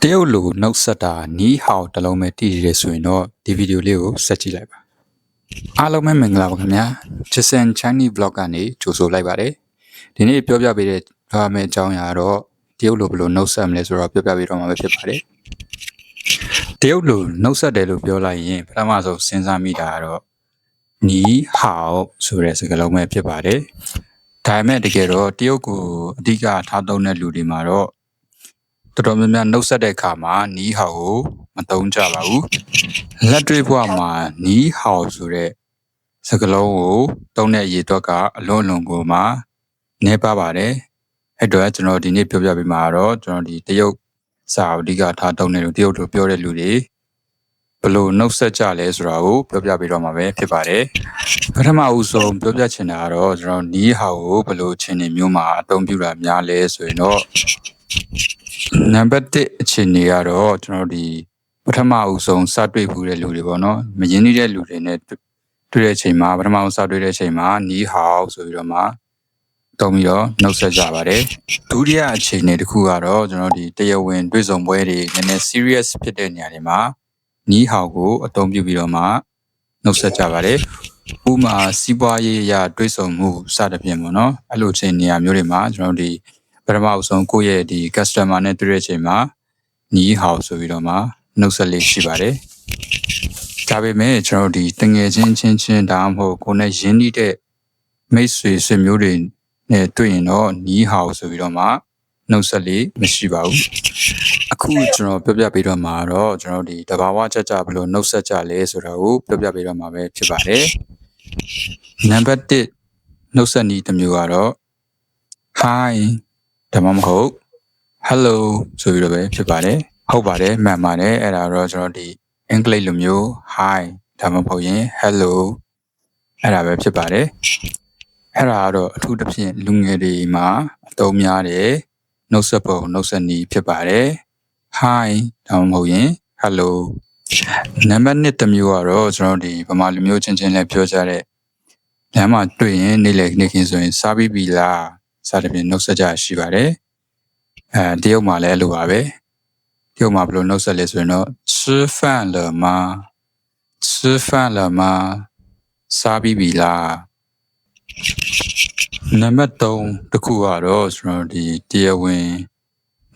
တရုတ်လိုနှုတ်ဆက်တာနီးဟောက်တလုံးပဲတည်ရဆိုရင်တော့ဒီဗီဒီယိုလေးကိုဆက်ကြည့်လိုက်ပါအားလုံးပဲမင်္ဂလာပါခင်ဗျာ Jason Chinese Vlog ကနေကြိုဆိုလိုက်ပါတယ်ဒီနေ့ပြောပြပေးတဲ့မယ့်အကြောင်းအရာတော့တရုတ်လိုဘယ်လိုနှုတ်ဆက်မလဲဆိုတော့ပြောပြပေးတော့မှာပဲဖြစ်ပါတယ်တရုတ်လိုနှုတ်ဆက်တယ်လို့ပြောလိုက်ရင်ပထမဆုံးစဉ်းစားမိတာကတော့နီးဟောက်ဆိုတဲ့စကားလုံးပဲဖြစ်ပါတယ်ဒါပေမဲ့တကယ်တော့တရုတ်ကိုအဓိကထားသုံးတဲ့လူတွေမှာတော့တော်တော်များများနှုတ်ဆက်တဲ့အခါမှာနီးဟောက်ကိုမသုံးကြပါဘူးလက်တွေ့ဘဝမှာနီးဟောက်ဆိုတဲ့စကားလုံးကိုသုံးတဲ့အရေးအတွက်ကအလွန်ကိုမှနည်းပါပါတယ်အဲ့တော့ကျွန်တော်ဒီနေ့ပြောပြပေးမှာတော့ကျွန်တော်ဒီတရုတ်စာအဓိကထားသုံးတဲ့လူတရုတ်လိုပြောတဲ့လူတွေဘယ်လိုနှုတ်ဆက်ကြလဲဆိုတာကိုပြောပြပေးတော့မှာပဲဖြစ်ပါတယ်ပထမအဦးဆုံးပြောပြချင်တာကတော့ကျွန်တော်နီးဟောက်ကိုဘယ်လိုအခြေအနေမျိုးမှာအသုံးပြုတာများလဲဆိုရင်တော့နံပါတ်1အခြေအနေကတော့ကျွန်တော်ဒီပထမအဦးဆုံးစတွေ့ဘူးတဲ့လူတွေပေါ့နော်မရင်းနှီးတဲ့လူတွေနဲ့တွေ့တဲ့အချိန်မှာပထမဆုံးစတွေ့တဲ့အချိန်မှာနီးဟောက်ဆိုပြီးတော့မှတုံးပြီးတော့နှုတ်ဆက်ကြပါတယ်ဒုတိယအခြေအနေတစ်ခုကတော့ကျွန်တော်ဒီတရားဝင်တွေ့ဆုံပွဲတွေနည်းနည်း serious ဖြစ်တဲ့နေရာတွေမှာနီးဟောက်ကိုအသုံးပြုပြီးတော့မှနှုတ်ဆက်ကြပါတယ်ဥပမာစီးပွားရေးအရာတွေ့ဆုံမှုစသဖြင့်ပေါ့နော်အဲ့လိုအခြေအနေမျိုးတွေမှာကျွန်တော်ဒီပထမအဆုံးကိုယ့်ရဲ့ဒီ customer နဲ့တွေ့တဲ့အချိန်မှာနီးဟောက်ဆိုပြီးတော့မှနှုတ်ဆက်လေးရှိပါတယ်ဒါပေမဲ့ကျွန်တော်ဒီတငယ်ချင်းဒါမှမဟုတ်ကိုယ်နဲ့ရင်းနှီးတဲ့မိတ်ဆွေဆွေမျိုးတွေနဲ့တွေ့ရင်တော့နီးဟောက်ဆိုပြီးတော့မှနှုတ်ဆက်လေးမရှိပါဘူးအခုကျွန်တော်ပြောပြပေးတော့မှာတော့ကျွန်တော်ဒီတဘာဝကြဘယ်လိုနှုတ်ဆက်ကြလဲဆိုတာကိုပြောပြပေးတော့မှာပဲဖြစ်ပါတယ်နံပါတ်1နှုတ်ဆက်နည်းတစ်မျိုးကတော့ hi ဒါမှမဟုတ် hello ဆိုပြီးတော့ပဲဖြစ်ပါတယ်ဟုတ်ပါတယ်မှန်ပါတယ်အဲ့ဒါတော့ကျွန်တော်ဒီအင်္ဂလိပ်လိုမျိုး hi ဒါမှမဟုတ်ရင် hello အဲ့ဒါပဲဖြစ်ပါတယ်အဲ့ဒါကတော့အထူးသဖြင့်လူငယ်တွေမှာအသုံးများတယ်နှုတ်ဆက်ပုံနှုတ်ဆက်နည်းဖြစ်ပါတယ် hi ဒါမှမဟုတ်ရင် hello နံပါတ်2တစ်မျိုးကတော့ကျွန်တော်ဒီဗမာလူမျိုးချင်းလည်းပြောကြတဲ့လမ်းမှာတွေ့ရင်နေ့လည်နေ့ခင်းဆိုရင်စားပြီးပြီလားစသဖြင့်နှုတ်ဆက်ကြရှိပါတယ်တရုတ်မှာလည်းအဲ့လိုပါပဲတရုတ်မှာဘယ်လိုနှုတ်ဆက်လဲဆိုရင်တော့吃饭了吗吃饭了吗စားပြီးပြီလားနံပါတ်3တစ်ခုကတော့ကျွန်တော်ဒီတရားဝင်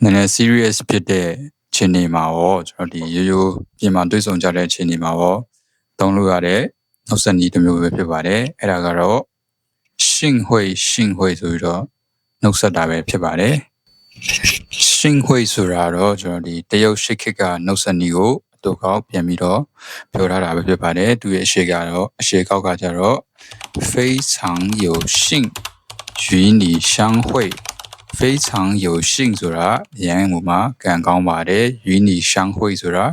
နည်းနည်း serious ဖြစ်တဲ့ခြေနေမှာရောကျွန်တော်ဒီရိုးပြင်မှာတွေ့ဆုံကြတဲ့ခြေနေမှာရောသုံးလို့ရတဲ့နှုတ်ဆက်နည်းတစ်မျိုးပဲဖြစ်ပါတယ်အဲ့ဒါကတော့ရှင်ဟွေဆိုပြီးတော့နှုတ်ဆက်တာပဲဖြစ်ပါတယ်ရှင်ဟွေဆိုတာတော့ကျွန်တော်ဒီတရုတ်ရှိခေတ်ကနှုတ်ဆက်နည်းကိုအတူကောက်ပြန်ပြီးတော့ပြောထားတာပဲဖြစ်ပါတယ်သူရဲ့အရှိကတော့အရှိကောက်ကကျတော့非常有幸与你相会非常有幸ဆိုတာအရင်ကမှကံကောင်းပါတယ်与你相会ဆိုတာ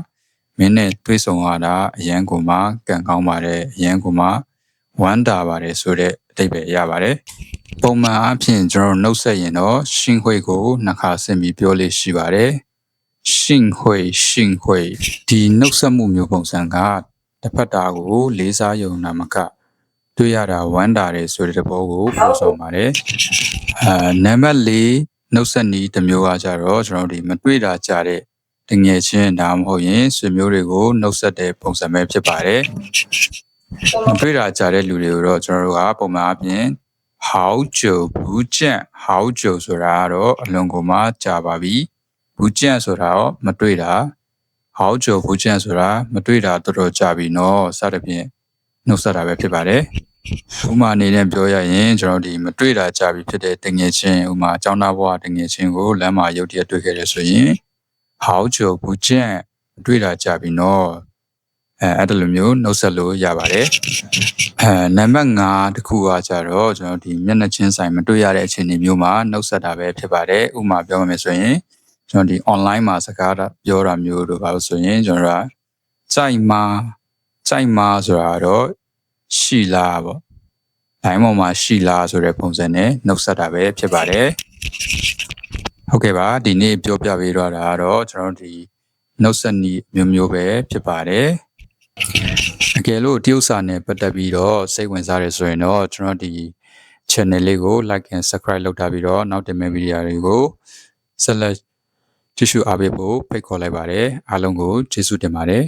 မင်းနဲ့တွေ့ဆုံရတာအရင်ကမှကံကောင်းပါတယ်အရင်ကမှဝမ်းတာပါတယ်ဆိုတဲ့အဓိပ္ပာယ်ရပါတယ်ပုံမှန်အားဖြင့်ကျွန်တော်နှုတ်ဆက်ရင်တော့ရှင်ဟွေကိုနှစ်ခါဆင့်ပြီးပြောလို့ရှိပါတယ်ရှင်ဟွေဒီနှုတ်ဆက်မှုမျိုးပုံစံကတစ်ဖက်သားကိုလေးစားယုံနာမကတွေ့ရတာဝမ်းတာတယ်ဆိုတဲ့သဘောကိုပြောဆောင်ပါတယ်နံပါတ်4နှုတ်ဆက်နည်းတစ်မျိုးကကြတော့ကျွန်တော်ဒီမတွေ့တာကြတဲ့တငယ်ချင်းဒါမှမဟုတ်ရင်ဆွေမျိုးတွေကိုနှုတ်ဆက်တဲ့ပုံစံပဲဖြစ်ပါတယ်မတွေ့တာကြတဲ့လူတွေကိုတော့ကျွန်တော်တို့ကပုံမှန်အပြင်好久不见好久ဆိုတာကတော့အလွန်ကိုမှကြာပါပြီ不见ဆိုတာတော့မတွေ့တာ好久不见ဆိုတာမတွေ့တာတော်တော်ကြာပြီနော်စသဖြင့်နှုတ်ဆက်တာပဲဖြစ်ပါတယ်ဥမာအနေနဲ့ပြောရရင်ကျွန်တော်ဒီမတွေ့တာကြာပြီဖြစ်တဲ့တငယ်ချင်းဥမာကျောင်းသားဘဝတငယ်ချင်းကိုလမ်းမှာရုတ်တရက်တွေ့ခဲ့တယ်ဆိုရင်好久不见တွေ့တာကြာပြီနော်အဲ့ဒါလိုမျိုးနှုတ်ဆက်လို့ရပါတယ်နံပါတ်5တခုကကြတော့ကျွန်တော်ဒီမျက်နှာချင်းဆိုင်မတွေ့ရတဲ့အခြေအနေမျိုးမှာနှုတ်ဆက်တာပဲဖြစ်ပါတယ်ဥပမာပြောမယ်ဆိုရင်ကျွန်တော်ဒီ online မှာစကားပြောတာမျိုးတို့ပါလို့ဆိုရင်ကျွန်တော်ကကြိုက်မှာဆိုတာတော့ရှိလားပေါ့တိုင်းပေါ်မှာရှိလားဆိုတဲ့ပုံစံနဲ့နှုတ်ဆက်တာပဲဖြစ်ပါတယ်ဟုတ်ကဲ့ပါဒီနေ့ပြောပြပေးတော့တာကတော့ကျွန်တော်ဒီနှုတ်ဆက်နည်းမျိုးပဲဖြစ်ပါတယ်အကယ်လို့တရုတ်စာနဲ့ပတ်သက်ပြီးတော့စိတ်ဝင်စားရဆိုရင်တော့ကျွန်တော်ဒီ channel လေးကို like and subscribe လုပ်ထားပြီးတော့နောက်တင်မယ့်ဗီဒီယိုတွေကိုဆက်လက် ကြည့်ရှုအားပေးဖို့ဖိတ်ခေါ်လိုက်ပါတယ်အားလုံးကိုကျေးဇူးတင်ပါတယ်